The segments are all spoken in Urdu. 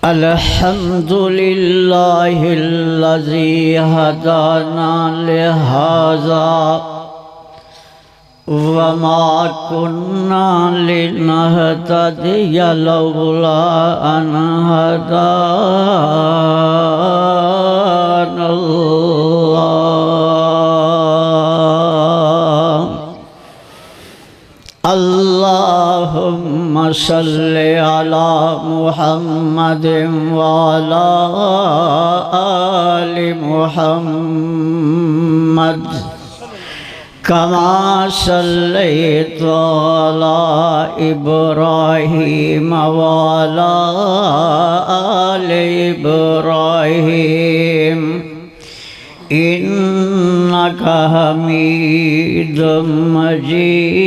الحمد لله الذي هدانا لهذا وما كنا لنهتدي لولا أن هدانا الله. اللهم صل على محمد وعلى آل محمد كما صليت على إبراهيم وعلى آل إبراهيم إنك حميد مجيد.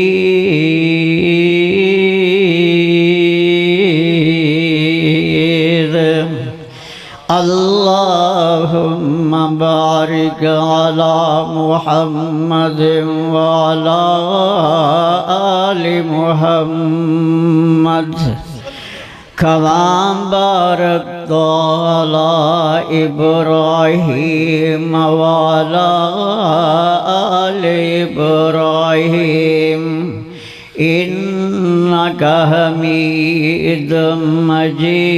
اللهم بارك على محمد وعلى آل محمد كما باركت على إبراهيم وعلى آل إبراهيم إنك حميد مجيد.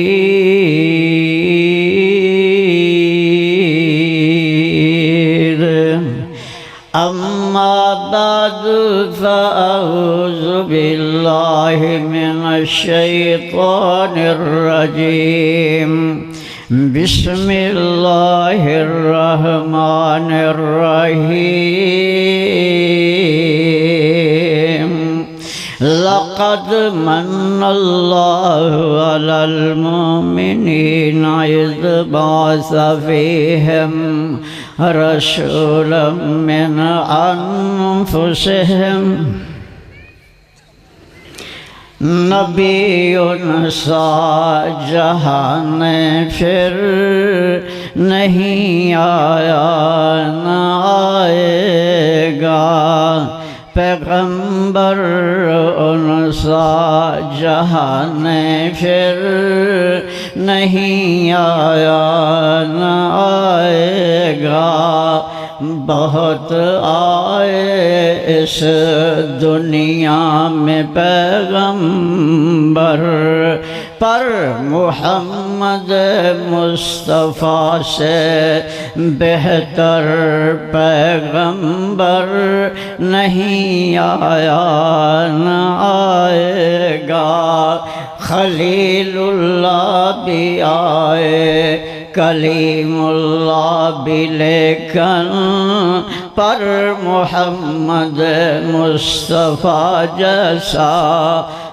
أما بعد فأعوذ بالله من الشيطان الرجيم. بسم الله الرحمن الرحيم. لقد من الله على المؤمنين إذ بعث فيهم رسولا من أنفسهم نبی سا جہان پھر نہیں آیا نہ آئے گا. پیغمبر ان سا جہان پھر نہیں آیا نہ آئے گا. بہت آئے اس دنیا میں پیغمبر پر محمد مصطفیٰ سے بہتر پیغمبر نہیں آیا نہ آئے گا. خلیل اللہ بھی آئے کلیم اللہ بھی لیکن پر محمد مصطفیٰ جیسا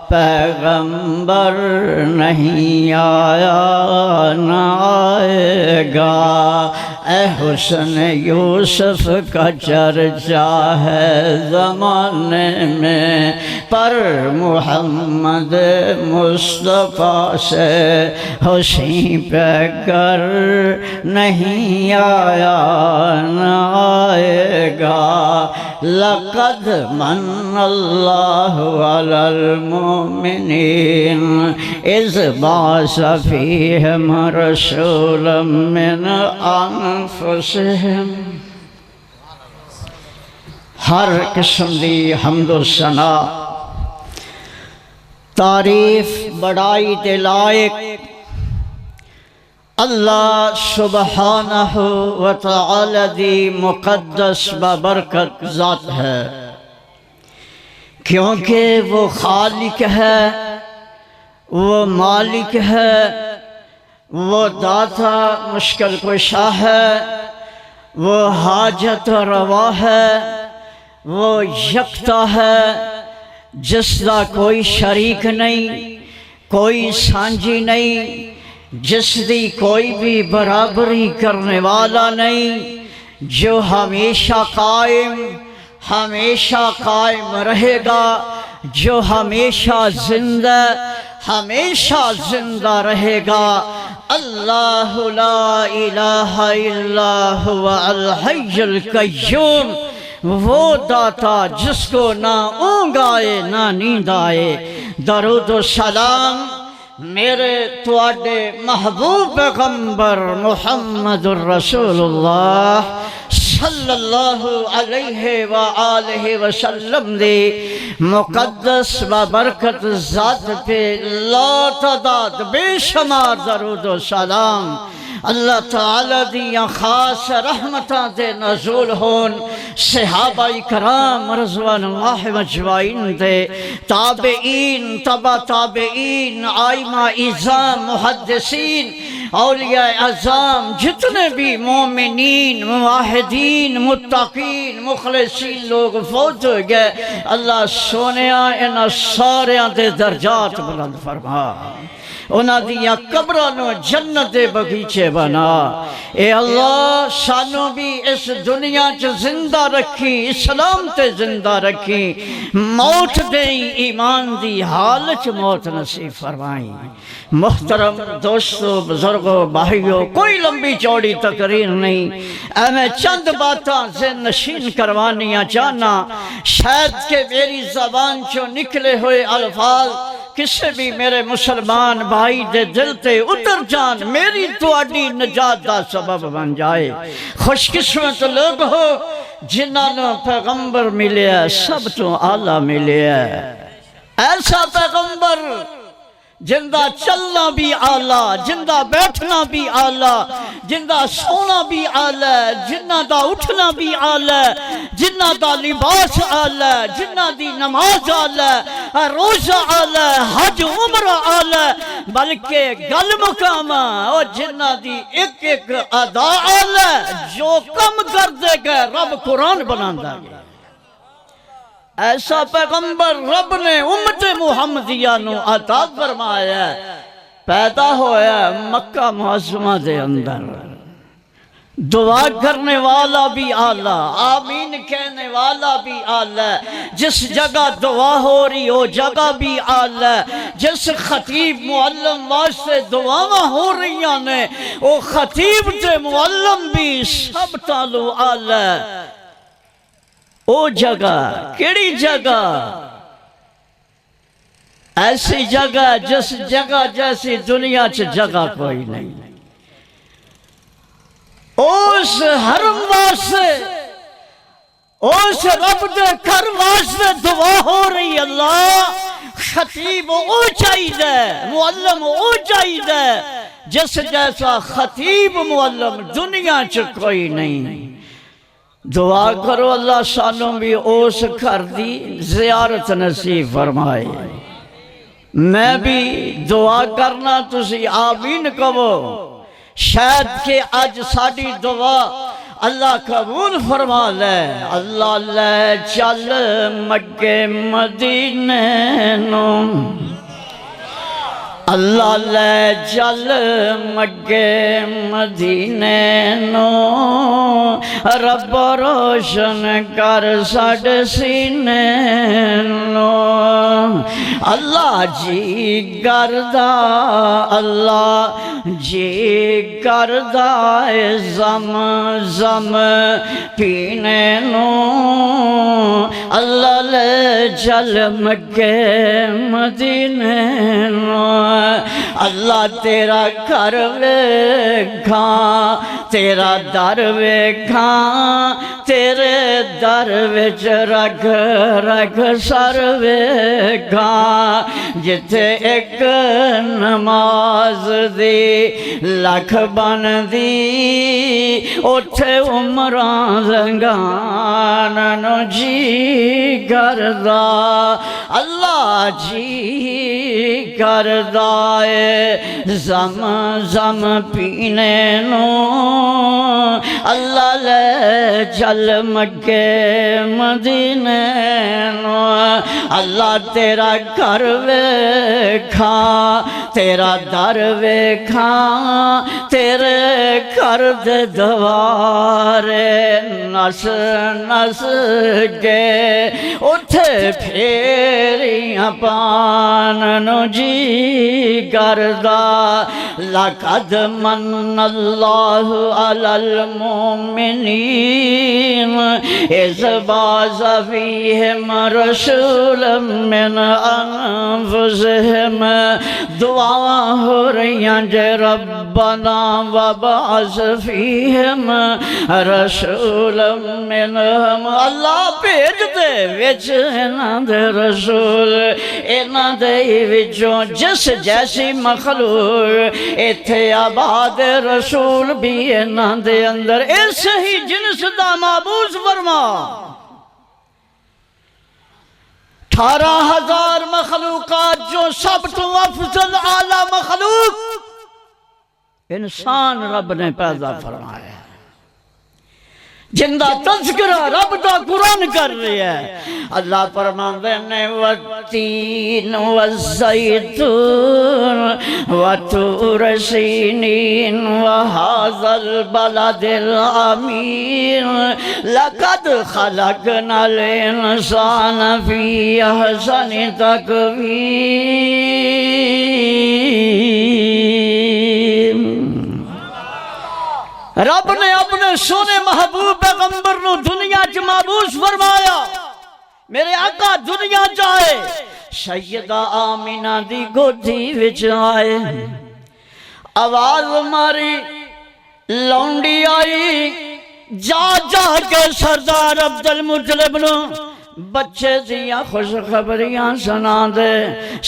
پیغمبر نہیں آیا نہ آئے گا. اے حسن یوسف کا چرچا ہے زمانے میں پر محمد مصطفیٰ سے حسین پہ کر نہیں آیا نہ آئے گا. لقد من اللہ علی المؤمنین اذ بعث فیہم رسولا من انفسہم. ہر قسم دی حمد و ثنا تعریف بڑائی تے لائق اللہ سبحانہ و تعالی دی مقدس ببرکت ذات ہے، کیونکہ وہ خالق ہے، وہ مالک ہے، وہ داتا مشکل کشا ہے، وہ حاجت روا ہے، وہ یکتا ہے جس دا کوئی شریک نہیں، کوئی سانجی نہیں، جس دی کوئی بھی برابری کرنے والا نہیں، جو ہمیشہ قائم رہے گا، جو ہمیشہ زندہ رہے گا. اللہ لا الہ الا هو الحی القیوم، وہ داتا جس کو نہ اونگ آئے نہ نیند آئے. درود و سلام میرے تواڈے محبوب پیغمبر محمد الرسول اللہ صلی اللہ علیہ وآلہ وسلم دے مقدس و برکت ذات پہ لا تعداد بے شمار درود و سلام اللہ تعالیٰ دیاں خاص رحمتاں دے نزول ہون صحابہ کرام رضوان اللہ مجمعین دے تابعین تبع تابعین آئمہ اعظام محدثین اولیاء اعظام جتنے بھی مومنین موحدین متقین مخلصین لوگ فوت ہو گئے اللہ سونیاں انہاں ساریاں دے درجات بلند فرما انہاں دیاں قبرانوں جنت دے بغیچے بنا اے اللہ سانوں بھی اس دنیا چ زندہ رکھی اسلام تے زندہ رکھی موت دیں ایمان دی حالت موت نصیب فرمائیں محترم دوستو بزرگو بھائیو کوئی لمبی چوڑی تقریر نہیں میں چند باتاں ذہن نشین کروانیاں چاہنا شاید کہ میری زبان چو نکلے ہوئے الفاظ کسی بھی میرے مسلمان بھائی دے دل تے اتر جان میری تواڈی نجات دا سبب بن جائے خوش قسمت لوگ ہو جنہاں نو پیغمبر ملے ہے سب تو اعلیٰ ملے ہے ایسا پیغمبر جندہ چلنا بھی آلہ جندہ بیٹھنا بھی آلہ جندہ سونا بھی آلہ جنہ دا اٹھنا بھی آلہ جنہ دا لباس آلہ جنہ دی نماز آلہ روزہ آلہ حج عمرہ آلہ بلکہ گل مقامہ اور جنہ دی ایک ایک ادا آلہ جو کم کر دے گئے رب قرآن بناندہ گئے ایسا پیغمبر رب نے امت محمدیہ نو عطا فرمایا پیدا ہویا مکہ معظمہ دے اندر دعا کرنے والا بھی آلہ آمین کہنے والا بھی آلہ جس جگہ دعا ہو رہی ہو جگہ بھی آلہ جس خطیب معلم واسطے دعاواں ہو رہی نے وہ خطیب تے معلم بھی سب تالو آلہ او جگہ کیڑی جگہ ایسی جگہ جس جگہ جیسی دنیا چ جگہ کوئی نہیں اس حرم واسطے اس رب دے گھر واسطے دعا ہو رہی اللہ خطیب او چاہیے معلم او چاہیے جس جیسا خطیب معلم دنیا چ کوئی نہیں دعا کرو اللہ سانوں بھی اس گھر دی زیارت نصیب فرمائے میں بھی دعا کرنا تسی آمین کہو شاید کہ آج ساڑی دعا اللہ قبول فرما لے اللہ لے چل مکے مدینے نو اللہ لے چل مکے مدینے نو رب روشن کر ساڈے سینے نو اللہ جی کردا اللہ جی کردا زم زم پینے نو اللہ لے چل مکے مدینے نو اللہ تیرا گھر ویکھاں تیرا در ویکھاں تیرے در وچ رکھ رکھ سر ویکھاں جتھے ایک نماز دی لکھ بن دی اوتھے عمراں لنگان نو جی کردا اللہ جی کردا زم زم پینے نو اللہ لے چل مکے مدینے نو اللہ تیرا گھر ویکھاں تیرا در ویکھاں تیرے گھر دے دوارے نس نس کے اٹھے پھیریاں پان نو جی کردا لقد من اللہ علی المؤمنین اذ بعث فیہم رسولا من انفسہم دعا دعا ہو رہی ہیں جے ربنا وبعث فیہم رسولا منہم، اللہ بھیج دے وچ انہاں دے رسول، انہاں دے وچوں جس جیسی مخلوق ایتھے آباد رسول بھی انہاں دے اندر، اس ہی جنس دا معبوس فرما۔ 18,000 مخلوقات جو سب تو افضل اعلیٰ مخلوق انسان رب نے پیدا فرمایا، جن دا تذکرہ رب دا قرآن کر رہی ہے۔ اللہ فرماندے نے والتین والزیتون وطور سینین وہذا البلد الامین لقد خلقنا الانسان فی احسن تقویم۔ رب نے اپنے سونے محبوب پیغمبر نو دنیا چ معبوس فرمایا، میرے آقا دنیا چاہے سیدہ آمینہ دی گودھی وچ آئے، آواز ماری لونڈی آئی، جا جا کے سردار عبدالمطلب نو بچے دیا خوشخبریاں سنا دے،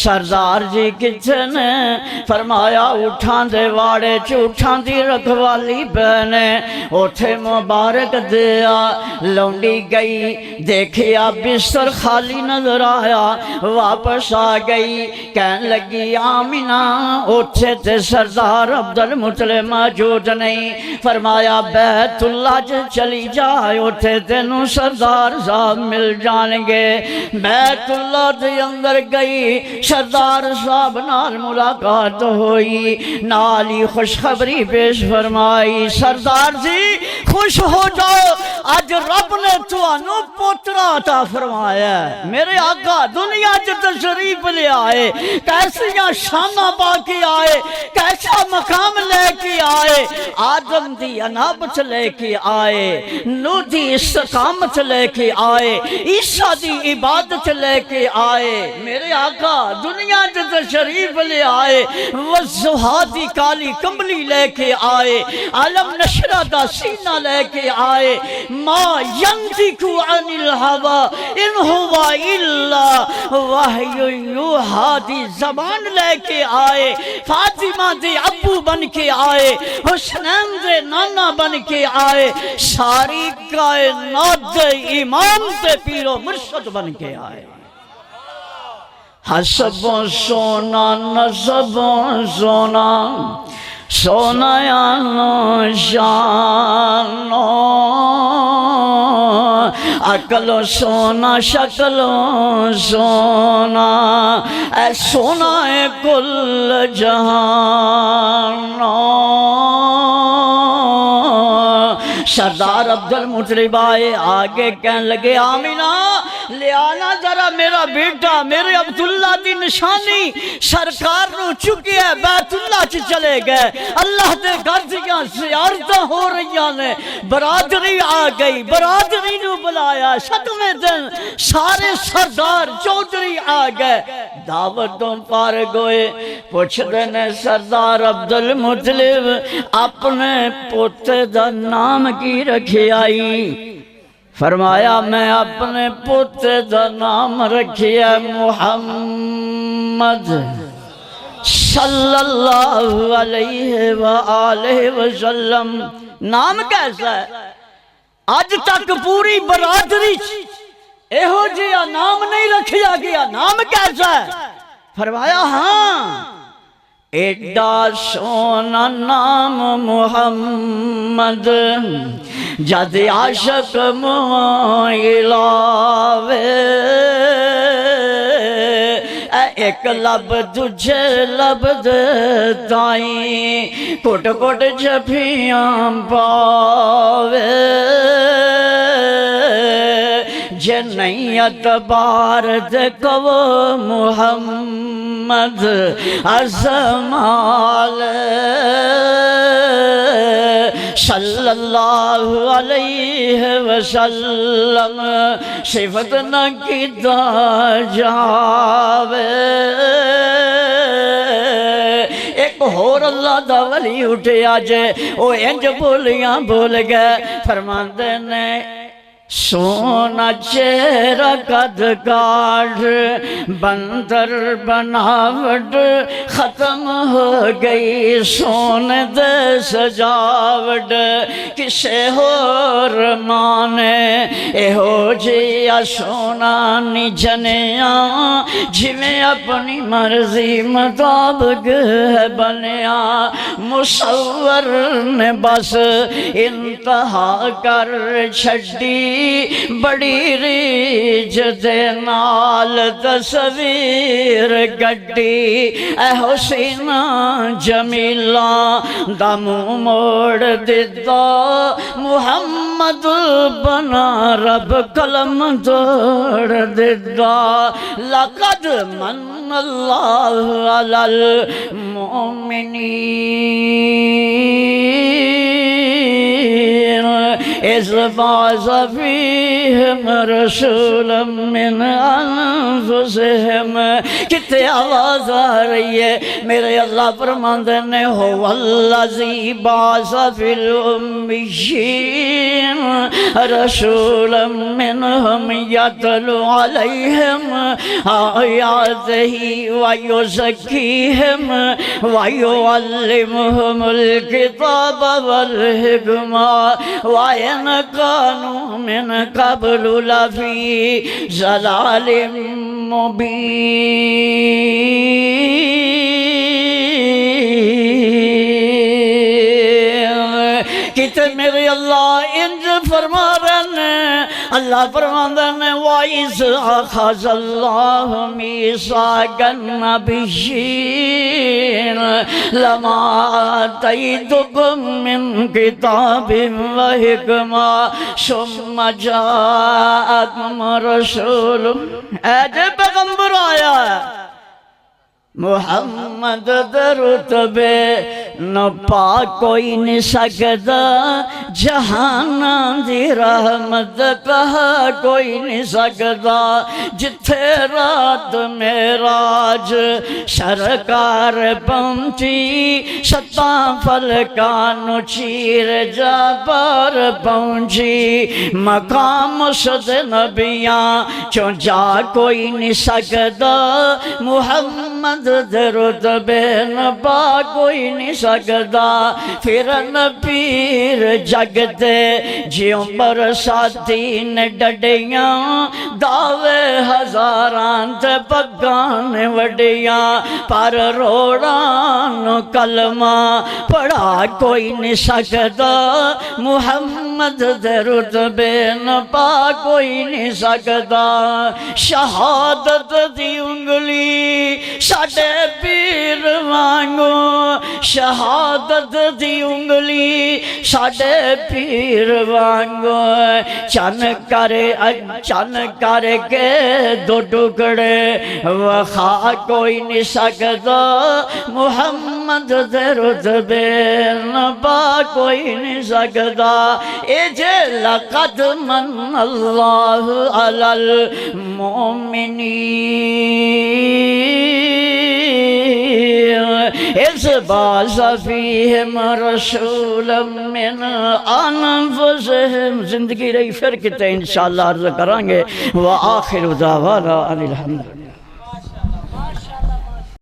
سردار جی کتنے فرمایا اٹھان دے واڑے چوٹھان دی رکھوالی بہنے، اٹھے مبارک دیا، لونڈی گئی دیکھیا بستر خالی نظر آیا، واپس آ گئی کہن لگی آمینہ اٹھے تے سردار عبدالمطلب موجود نہیں، فرمایا بیت اللہ چلی جائے، اٹھے تینوں سردار صاحب مل جائے گے۔ بیت اللہ دے اندر گئی، سردار صاحب نال ملاقات ہوئی، نالی خوشخبری پیش فرمائی، سردار جی خوش ہو جاؤ، آج رب نے تانوں پوترا عطا فرمایا ہے۔ میرے آقا دنیا چ تشریف لے آئے، کیسیاں شاناں پا کے آئے، کیسا مقام لے کے آئے، آدم دی انابت لے کے آئے، نوح دی استقامت لے کے آئے، عیسیٰ دی عبادت لے کے آئے، میرے آقا دنیا چ تشریف لے آئے، والضحیٰ دی کالی کمبلی لے کے آئے، عالم نشرہ دا سینہ لے کے آئے، ما ینطق عن الہویٰ ان ہوا الا وحی یوحیٰ دی زبان لے کے آئے، فاطمہ دے ابو بن کے آئے، حسنین دے نانا بن کے آئے، ساری کائنات دے امام دے پیر و مرشد بن کے آئے۔ حسب سونا نسب سونا سونا یانو شانو، عقل سونا شکل سونا، اے سونا ہے کل جہانو۔ سردار عبدالمطلب آئے، آگے کہنے لگے آمینہ لے آنا ذرا میرا بیٹا، میرے عبداللہ دی نشانی سرکار نو چکی ہے، بیت اللہ چ چلے گئے، اللہ دے گھر دیاں زیارتاں ہو رہیاں نے، برادری آ گئی، برادری نو بلایا، 7ویں دن سارے سردار چودھری آ گئے، دعوتوں فارغ ہوئے، پوچھ دینے سردار عبدالمطلب اپنے پوتے دا نام کی رکھی آئی؟ فرمایا میں اپنے پوتے دا نام رکھیا محمد صلی اللہ علیہ وآلہ وسلم۔ نام کیسا ہے؟ آج تک پوری برادری ایہو جیا نام نہیں رکھیا گیا، نام کیسا ہے؟ فرمایا ہاں ایڈا سونا نام محمد، جد عاشق ملاوے، ایک لب دجھے لب دتائیں، کٹ کٹ جھپیاں پاوے، جے نہیں اتبار دکھو محمد ازمال صلی اللہ علیہ وسلم، صفت نہ کیتا جاوے، ہور اللہ دا ولی اٹھیا جے او انج بولیاں بول گئے فرماندے نے سونا چہرہ قد کاٹ بندر بناوٹ ختم ہو گئی سونے دے سجاوٹ کسے ہور مانے اے ہو جیا سونا نی جنیاں جویں اپنی مرضی مطابق ہے بنیا مصور نے بس انتہا کر چھڑی بڑی ریج دے نال تصویر گڈی اے حسینہ جمیلہ دا منہ موڑ دیتا محمد بنا رب قلم توڑ دیتا لقد من اللہ علی المؤمنین اذ بعث فیہم رسولا من انفسہم کتے آواز آ رہی ہے میرے اللہ فرماندے نے هو الذی بعث فی الامیین رسولا منہم یتلو علیہم آیاتہ ویزکیہم ویعلمہم الکتاب والحکمہ وَإِنْ كَانُوا مِنْ قَبْلُ لَفِي ضَلَالٍ مُبِينٍ کہتے میرے اللہ انج فرما رہے ہیں اللہ فرماندے نے وَإِذْ أَخَذَ اللَّهُ مِيثَاقَ النَّبِيِّينَ لَمَا آتَيْتُكُم مِّن كِتَابٍ وَحِكْمَةٍ ثُمَّ جَاءَكُمْ رَسُولٌ اے جے پیغمبر آیا ہے محمد درتبے نہ پا کوئی نہیں سکتا جہانا دی رحمت کہا کوئی نہیں سکتا جتھے رات معراج سرکار پہنچی ستاں فلکانو چیر جا پر پہنچی مقام صد نبیاں چون جا کوئی نہیں سکتا محمد درتبے نہ پا کوئی نہیں سکتا پھر پیر جگتے جیوں برساتی نے ڈڈیاں دعوے ہزاران تے پگان وڈیاں پر روڑان کلمہ پڑھا کوئی نہیں سکتا محمد درتبے نہ پا کوئی نہیں سکتا شہادت دی انگلی ساڑھے پیر وانگو شہادت دی انگلی ساڑھے پیر وانگو چن کر کے دو ٹکڑے وخا کوئی نہیں سکتا محمد درتبے نہ پا کوئی نہیں سکتا اے جے لقد من اللہ علی المؤمنین اذ بعث فیہم رسولا من انفسہم زندگی رہی پھر کتے انشاءاللہ عرض کریں گے وآخر دعوانا ان الحمد